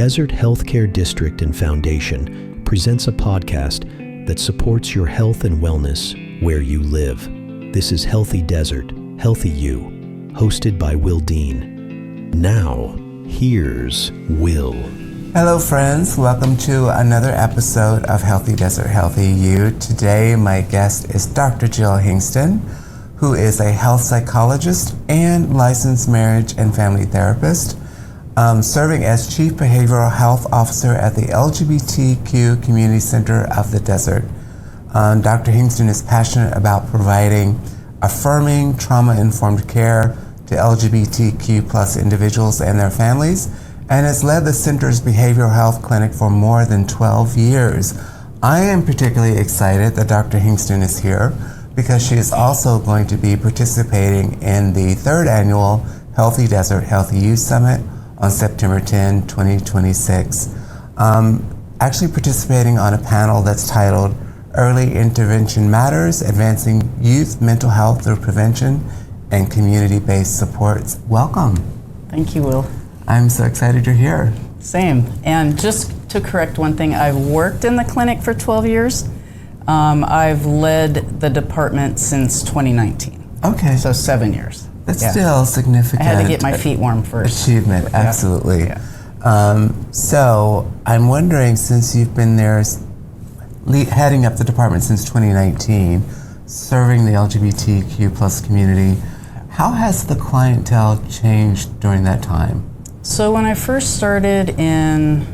Desert Healthcare District and Foundation presents a podcast that supports your health and wellness where you live. This is Healthy Desert, Healthy You, hosted by Will Dean. Now, here's Will. Hello friends, welcome to another episode of Healthy Desert, Healthy You. Today my guest is Dr. Jill Hingston, who is a health psychologist and licensed marriage and family therapist, serving as Chief Behavioral Health Officer at the LGBTQ Community Center of the Desert. Dr. Hingston is passionate about providing affirming, trauma-informed care to LGBTQ plus individuals and their families, and has led the center's behavioral health clinic for more than 12 years. I am particularly excited that Dr. Hingston is here because she is also going to be participating in the third annual Healthy Desert, Healthy You Summit on September 10, 2026. Actually participating on a panel that's titled Early Intervention Matters, Advancing Youth Mental Health Through Prevention and Community-Based Supports. Welcome. Thank you, Will. I'm so excited you're here. Same. And just to correct one thing, I've worked in the clinic for 12 years. I've led the department since 2019. Okay. So 7 years. That's still significant. I had to get my feet warm first. Achievement, absolutely. Yeah. So I'm wondering, since you've been there heading up the department since 2019, serving the LGBTQ plus community, how has the clientele changed during that time? So when I first started in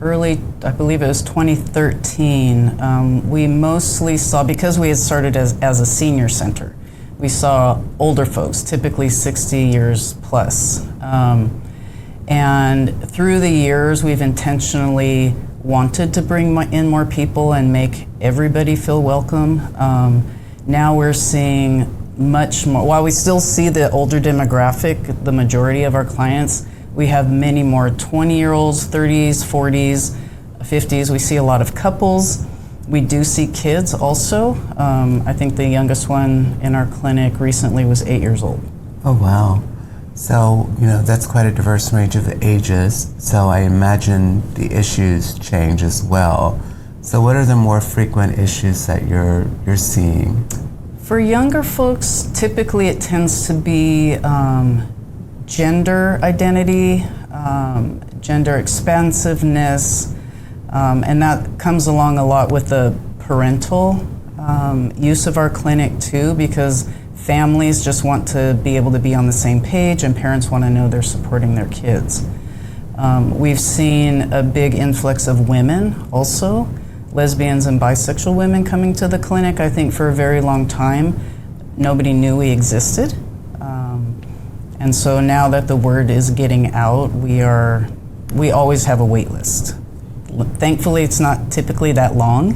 early, I believe it was 2013, we mostly saw, because we had started as a senior center, we saw older folks, typically 60 years plus. And through the years, we've intentionally wanted to bring in more people and make everybody feel welcome. Now we're seeing much more, while we still see the older demographic, the majority of our clients, we have many more 20-year-olds, 30s, 40s, 50s. We see a lot of couples. We do see kids also. I think the youngest one in our clinic recently was 8 years old. Oh, wow. So, that's quite a diverse range of ages. So I imagine the issues change as well. So what are the more frequent issues that you're seeing? For younger folks, typically it tends to be gender identity, gender-expansiveness, and that comes along a lot with the parental use of our clinic too, because families just want to be able to be on the same page and parents want to know they're supporting their kids. We've seen a big influx of women also, lesbians and bisexual women coming to the clinic. I think for a very long time, nobody knew we existed. And so now that the word is getting out, we always have a wait list. Thankfully, it's not typically that long.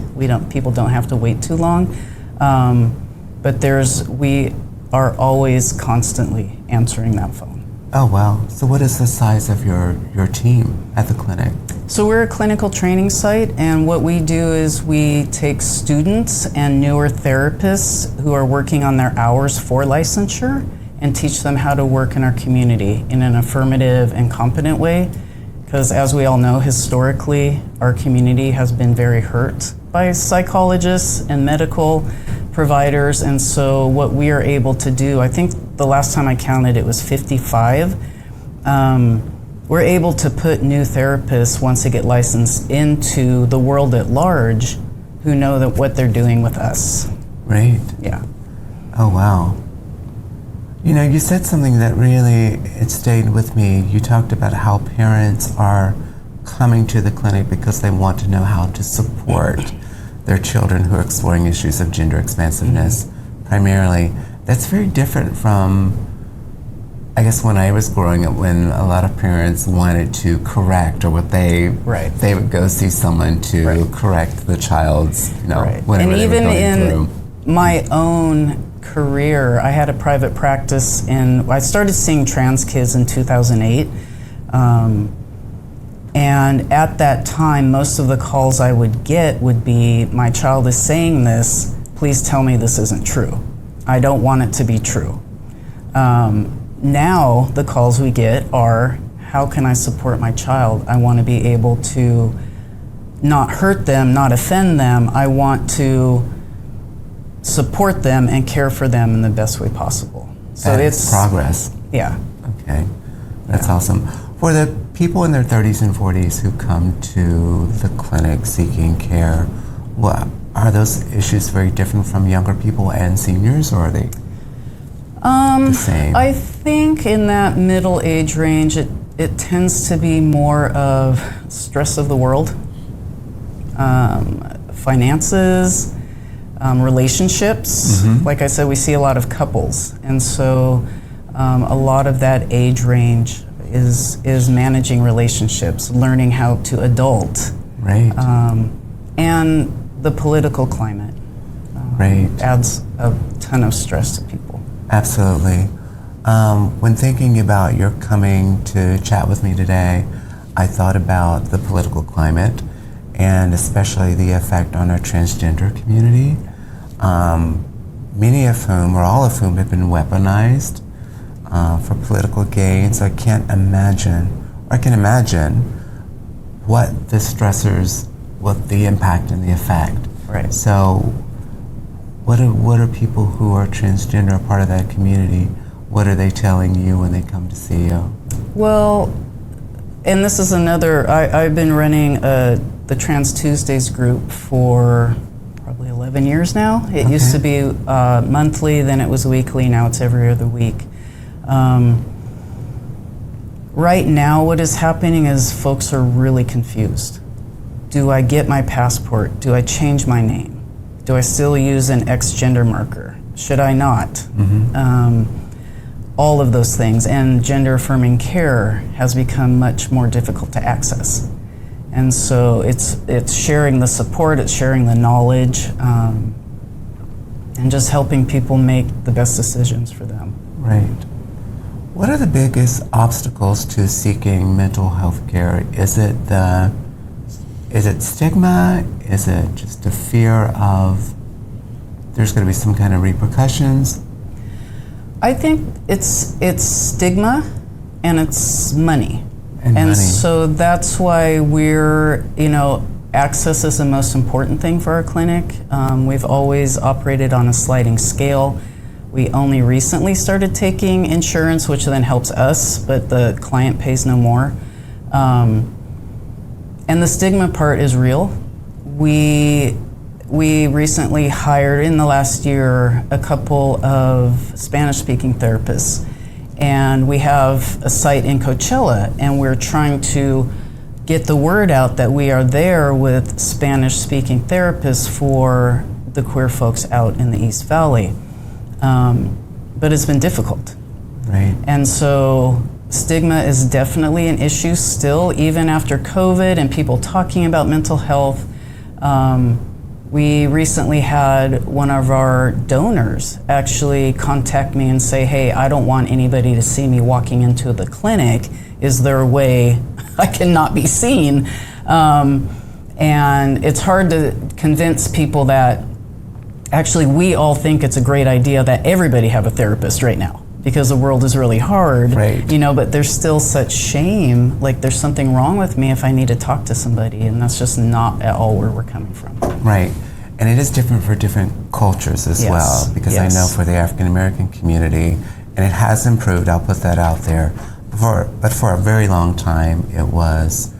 People don't have to wait too long. But we are always constantly answering that phone. Oh, wow. So what is the size of your team at the clinic? So we're a clinical training site, and what we do is we take students and newer therapists who are working on their hours for licensure and teach them how to work in our community in an affirmative and competent way. Because as we all know, historically, our community has been very hurt by psychologists and medical providers. And so what we are able to do, I think the last time I counted, it was 55. We're able to put new therapists, once they get licensed, into the world at large who know that what they're doing with us. Right. Yeah. Oh, wow. You said something that really, it stayed with me. You talked about how parents are coming to the clinic because they want to know how to support their children who are exploring issues of gender expansiveness, primarily. That's very different from, I guess, when I was growing up, when a lot of parents wanted to correct, or they would go see someone to correct the child's, whatever and they even were going in through. My own career, I had a private practice, and I started seeing trans kids in 2008. And at that time, most of the calls I would get would be, my child is saying this, please tell me this isn't true. I don't want it to be true. Now the calls we get are, how can I support my child? I want to be able to not hurt them, not offend them. I want to support them and care for them in the best way possible. So it's progress. Yeah. Okay, that's awesome. For the people in their 30s and 40s who come to the clinic seeking care, what are those issues very different from younger people and seniors, or are they the same? I think in that middle age range, it tends to be more of stress of the world, finances, relationships. Like I said, we see a lot of couples, and so a lot of that age range is managing relationships, learning how to adult, right, and the political climate right, adds a ton of stress to people. Absolutely. When thinking about your coming to chat with me today, I thought about the political climate and especially the effect on our transgender community, many of whom, or all of whom, have been weaponized for political gain. So I can imagine what the stressors, what the impact and the effect. Right. So what are people who are transgender, a part of that community, what are they telling you when they come to see you? Well, and this is another, I've been running the Trans Tuesdays group for probably 11 years now. It used to be monthly, then it was weekly, now it's every other week. Right now what is happening is folks are really confused. Do I get my passport? Do I change my name? Do I still use an X gender marker? Should I not? All of those things, and gender-affirming care has become much more difficult to access. And so it's sharing the support, it's sharing the knowledge, and just helping people make the best decisions for them. Right. What are the biggest obstacles to seeking mental health care? Is it stigma? Is it just a fear of there's going to be some kind of repercussions? I think it's stigma and it's money. And money. So that's why access is the most important thing for our clinic. We've always operated on a sliding scale. We only recently started taking insurance, which then helps us, but the client pays no more. And the stigma part is real. We recently hired, in the last year, a couple of Spanish-speaking therapists. And we have a site in Coachella, and we're trying to get the word out that we are there with Spanish-speaking therapists for the queer folks out in the East Valley. But it's been difficult. Right. And so stigma is definitely an issue still, even after COVID and people talking about mental health. We recently had one of our donors actually contact me and say, hey, I don't want anybody to see me walking into the clinic. Is there a way I cannot be seen? And it's hard to convince people that actually we all think it's a great idea that everybody have a therapist right now, because the world is really hard, right. But there's still such shame, like there's something wrong with me if I need to talk to somebody, and that's just not at all where we're coming from. Right, and it is different for different cultures as well, because I know for the African American community, and it has improved, I'll put that out there, but for a very long time it was,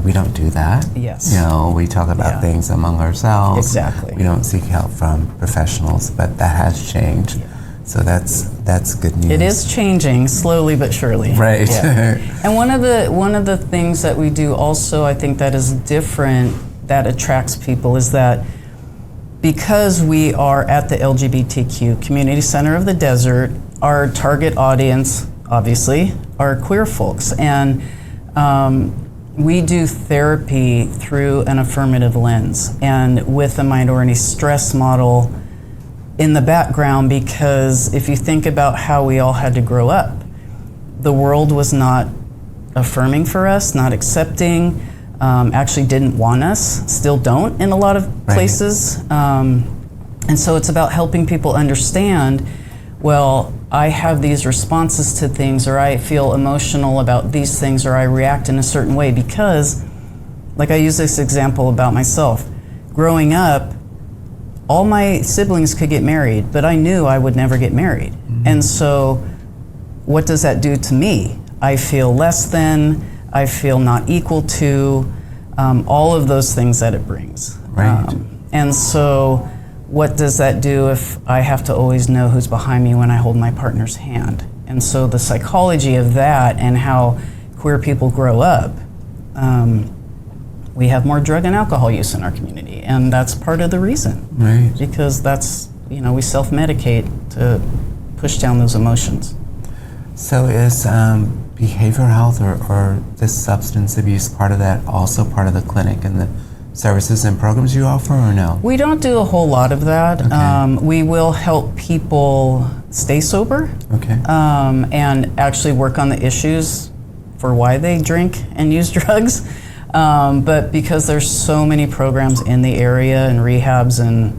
we don't do that. Yes. We talk about things among ourselves. Exactly. We don't seek help from professionals, but that has changed. Yeah. So that's good news. It is changing slowly but surely. Right. Yeah. And one of the things that we do also, I think that is different, that attracts people, is that because we are at the LGBTQ Community Center of the Desert, our target audience, obviously, are queer folks. And we do therapy through an affirmative lens and with a minority stress model in the background, because if you think about how we all had to grow up, the world was not affirming for us, not accepting, actually didn't want us, still don't in a lot of places. And so it's about helping people understand well, I have these responses to things, or I feel emotional about these things, or I react in a certain way because, like I use this example about myself. Growing up, all my siblings could get married, but I knew I would never get married. And so what does that do to me? I feel less than, I feel not equal to, all of those things that it brings. Right. And so what does that do if I have to always know who's behind me when I hold my partner's hand? And so the psychology of that and how queer people grow up, we have more drug and alcohol use in our community, and that's part of the reason. Right. Because that's, we self-medicate to push down those emotions. So is behavioral health or this substance abuse part of that also part of the clinic and the services and programs you offer, or no? We don't do a whole lot of that. Okay. We will help people stay sober, Okay. and actually work on the issues for why they drink and use drugs. But because there's so many programs in the area and rehabs and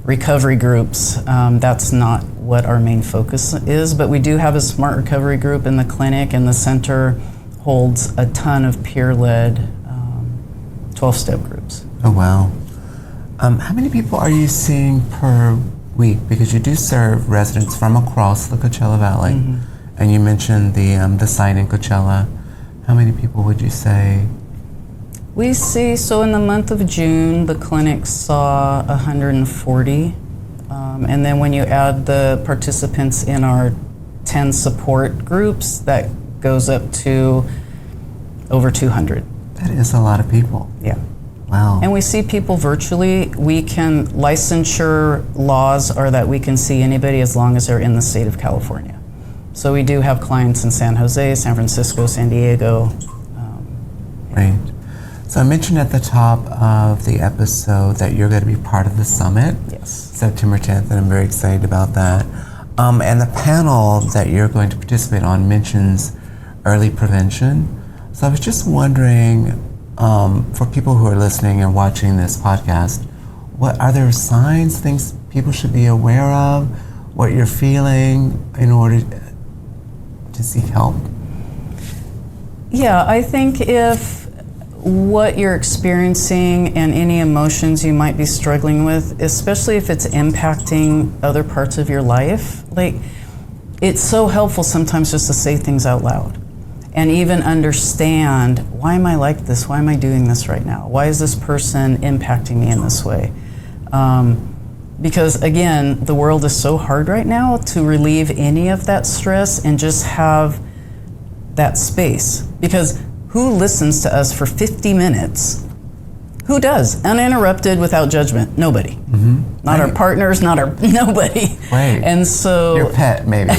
recovery groups, that's not what our main focus is. But we do have a smart recovery group in the clinic, and the center holds a ton of peer-led 12-step groups. Oh, wow. How many people are you seeing per week? Because you do serve residents from across the Coachella Valley, and you mentioned the site in Coachella. How many people would you say? We see, so in the month of June, the clinic saw 140. And then when you add the participants in our 10 support groups, that goes up to over 200. That is a lot of people. Yeah. Wow. And we see people virtually. Licensure laws are that we can see anybody as long as they're in the state of California. So we do have clients in San Jose, San Francisco, San Diego. Right. So I mentioned at the top of the episode that you're going to be part of the summit. Yes. September 10th, and I'm very excited about that. And the panel that you're going to participate on mentions early prevention. So I was just wondering, for people who are listening and watching this podcast, what are there signs, things people should be aware of, what you're feeling in order to seek help? Yeah, I think if what you're experiencing and any emotions you might be struggling with, especially if it's impacting other parts of your life, like, it's so helpful sometimes just to say things out loud and even understand, why am I like this? Why am I doing this right now? Why is this person impacting me in this way? Because again, the world is so hard right now to relieve any of that stress and just have that space. Because who listens to us for 50 minutes? Who does? Uninterrupted, without judgment? Nobody. Not our partners, nobody. Right. And so... Your pet, maybe.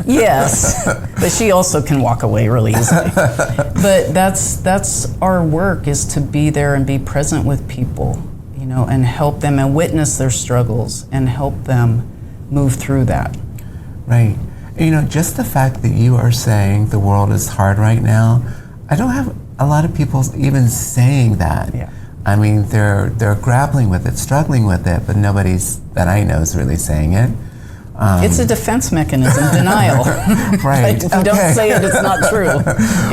Yes, but she also can walk away really easily. But that's our work, is to be there and be present with people, and help them and witness their struggles and help them move through that. Right. Just the fact that you are saying the world is hard right now, I don't have a lot of people even saying that. Yeah. I mean, they're grappling with it, struggling with it, but nobody's that I know is really saying it. It's a defense mechanism, denial. Right. If you don't say it, it's not true.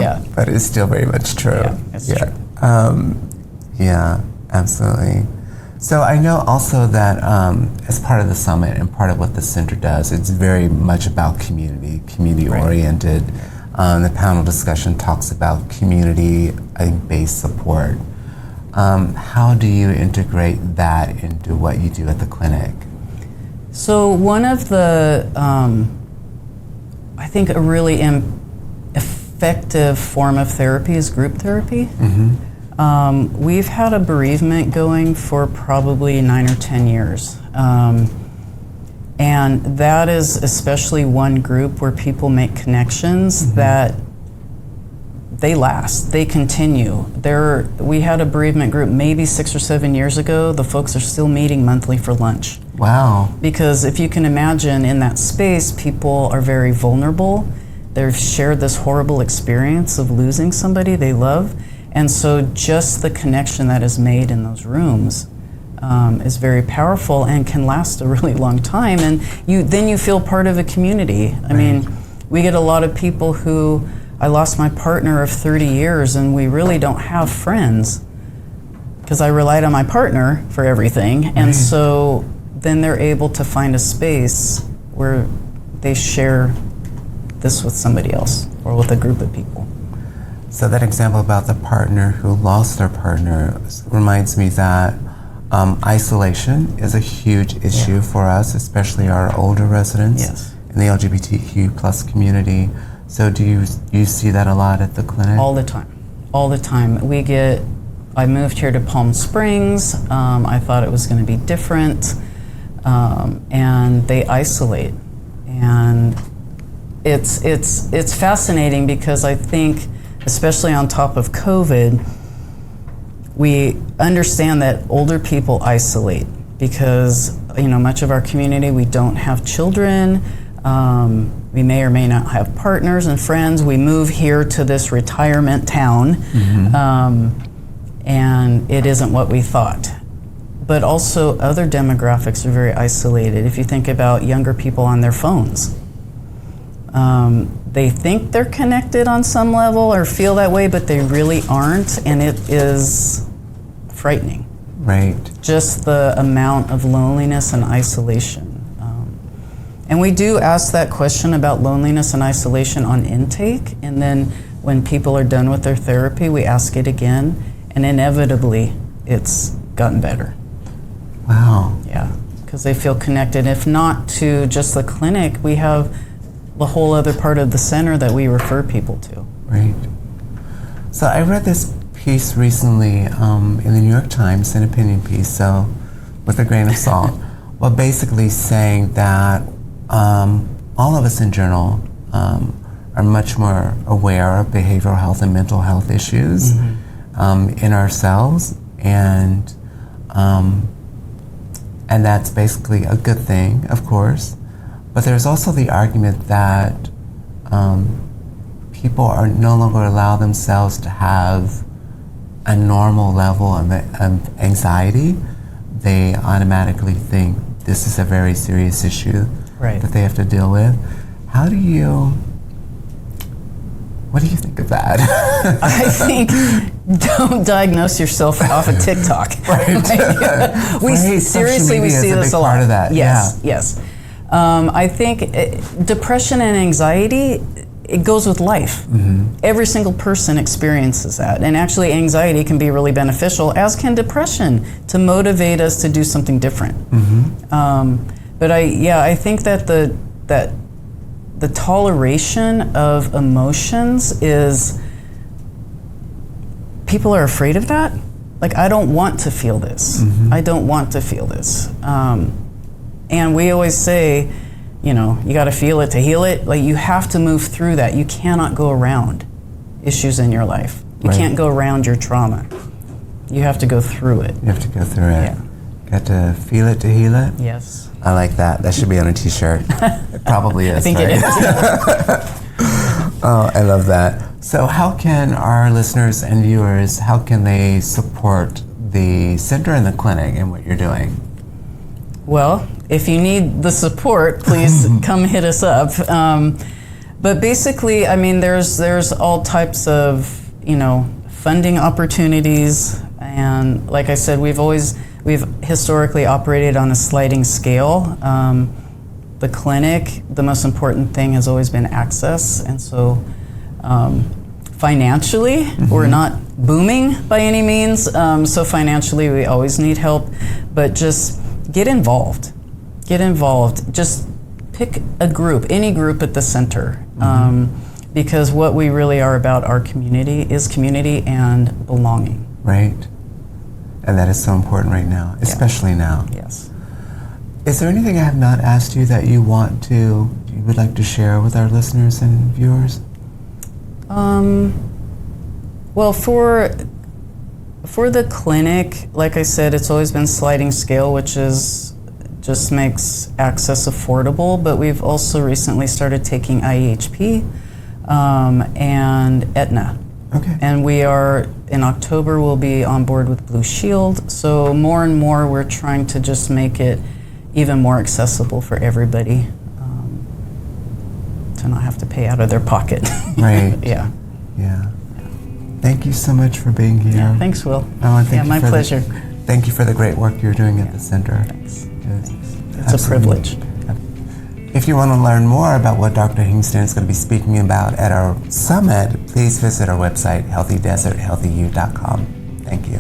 Yeah. But it's still very much true. Yeah, it's true. Yeah, absolutely. So I know also that as part of the summit and part of what the center does, it's very much about community-oriented. The panel discussion talks about community-based support. How do you integrate that into what you do at the clinic? So one of the, I think a really effective form of therapy is group therapy. We've had a bereavement going for probably 9 or 10 years. And that is especially one group where people make connections that they last, they continue. We had a bereavement group maybe 6 or 7 years ago. The folks are still meeting monthly for lunch. Wow. Because if you can imagine, in that space, people are very vulnerable. They've shared this horrible experience of losing somebody they love. And so just the connection that is made in those rooms is very powerful and can last a really long time. And then you feel part of a community. I mean, we get a lot of people who, I lost my partner of 30 years and we really don't have friends because I relied on my partner for everything. And so then they're able to find a space where they share this with somebody else or with a group of people. So that example about the partner who lost their partner reminds me that isolation is a huge issue for us, especially our older residents in the LGBTQ plus community. So do you see that a lot at the clinic? All the time. All the time. I moved here to Palm Springs. I thought it was going to be different. And they isolate. And it's fascinating because I think, especially on top of COVID, we understand that older people isolate because, much of our community, we don't have children. We may or may not have partners and friends. We move here to this retirement town, and it isn't what we thought. But also other demographics are very isolated. If you think about younger people on their phones, they think they're connected on some level or feel that way, but they really aren't, and it is frightening. Right. Just the amount of loneliness and isolation. And we do ask that question about loneliness and isolation on intake, and then when people are done with their therapy, we ask it again, and inevitably, it's gotten better. Wow. Yeah, because they feel connected. If not to just the clinic, we have the whole other part of the center that we refer people to. Right. So I read this piece recently in the New York Times, an opinion piece, so with a grain of salt, well, basically saying that all of us in general are much more aware of behavioral health and mental health issues in ourselves, and that's basically a good thing, of course. But there's also the argument that people are no longer allow themselves to have a normal level of anxiety. They automatically think this is a very serious issue that they have to deal with. What do you think of that? I think don't diagnose yourself off of TikTok. We see this a lot. Part of that. Yes. I think depression and anxiety, it goes with life. Every single person experiences that. And actually anxiety can be really beneficial, as can depression, to motivate us to do something different. But I think that the toleration of emotions is, people are afraid of that. Like, I don't want to feel this. I don't want to feel this. And we always say, you got to feel it to heal it. Like, you have to move through that. You cannot go around issues in your life. You can't go around your trauma. You have to go through it. You have to go through it. Yeah. Got to feel it to heal it? Yes. I like that. That should be on a t-shirt. It probably is. I think it is. Oh, I love that. So how can our listeners and viewers, how can they support the center and the clinic and what you're doing? Well, if you need the support, please come hit us up. But basically, I mean, there's all types of, funding opportunities. And like I said, we've historically operated on a sliding scale. The clinic, the most important thing has always been access. And so financially, we're not booming by any means. So financially, we always need help. But just get involved. Just pick a group, any group at the center. Because what we really are about, our community, is community and belonging. Right. And that is so important right now, especially now. Yes. Is there anything I have not asked you that you would like to share with our listeners and viewers? Well, for the clinic, like I said, it's always been sliding scale, which just makes access affordable. But we've also recently started taking IHP and Aetna. Okay. And we are, in October, we'll be on board with Blue Shield. So more and more, we're trying to just make it even more accessible for everybody, to not have to pay out of their pocket. Right. Yeah. Yeah. Thank you so much for being here. Yeah, thanks, Will. Oh, and thank you my for pleasure. Thank you for the great work you're doing at the center. Thanks. It's a privilege. If you want to learn more about what Dr. Hingston is going to be speaking about at our summit, please visit our website, healthydeserthealthyu.com. Thank you.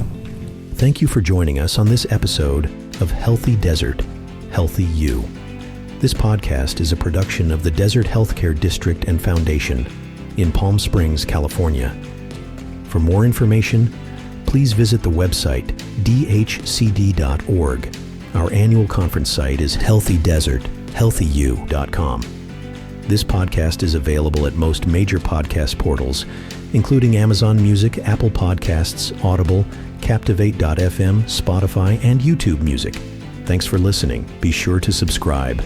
Thank you for joining us on this episode of Healthy Desert, Healthy You. This podcast is a production of the Desert Healthcare District and Foundation in Palm Springs, California. For more information, please visit the website dhcd.org. Our annual conference site is healthydeserthealthyu.com. This podcast is available at most major podcast portals, including Amazon Music, Apple Podcasts, Audible, Captivate.fm, Spotify, and YouTube Music. Thanks for listening. Be sure to subscribe.